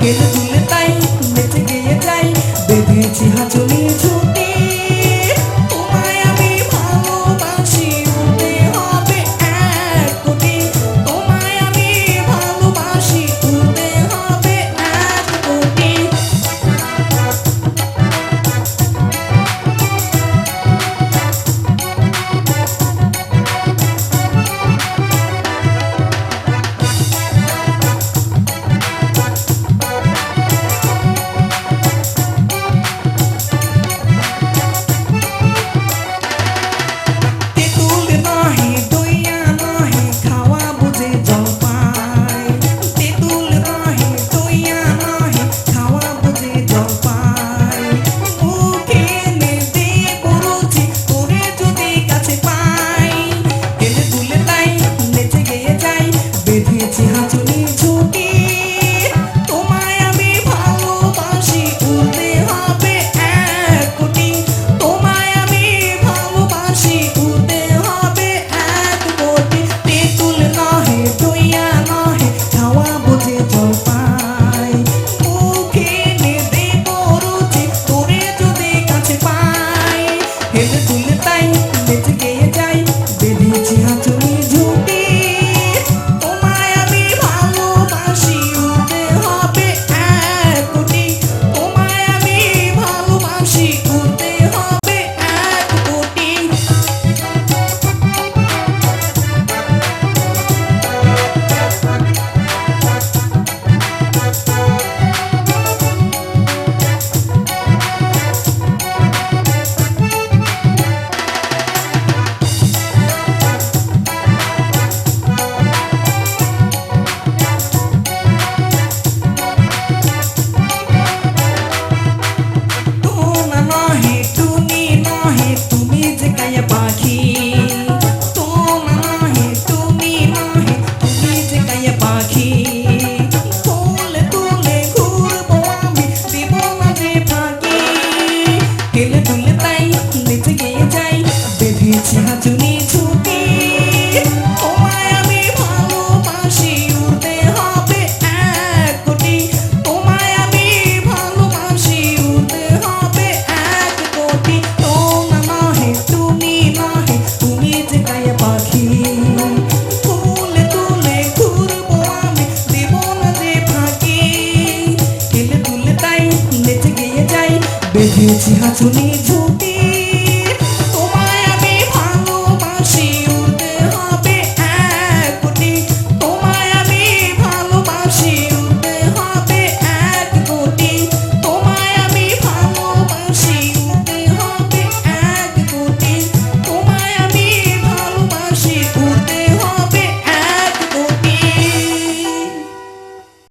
হেলে দুলে তাই নেচে গেয়ে যাই বেঁধেছি হাঁচুনি ছুটি তোমায় আমি ভালোবাসি উঠতে হবে 1 কোটি তোমায় আমি ভালোবাসি উঠতে হবে 1 কোটি হাঁচুনি ছুটি তোমায় আমি ভালোবাসি উঠতে হবে 1 কোটি তোমায় আমি ভালোবাসি উঠতে হবে 1 কোটি তোমরা নহে তুমি নহে তুমি যে গায়ে পাখি তুলে তুলে ঘুরবো আমি দেব না যে ফাঁকি হেলে দুলে তাই নেচে গেয়ে যাই বেঁধেছি হাঁচুনি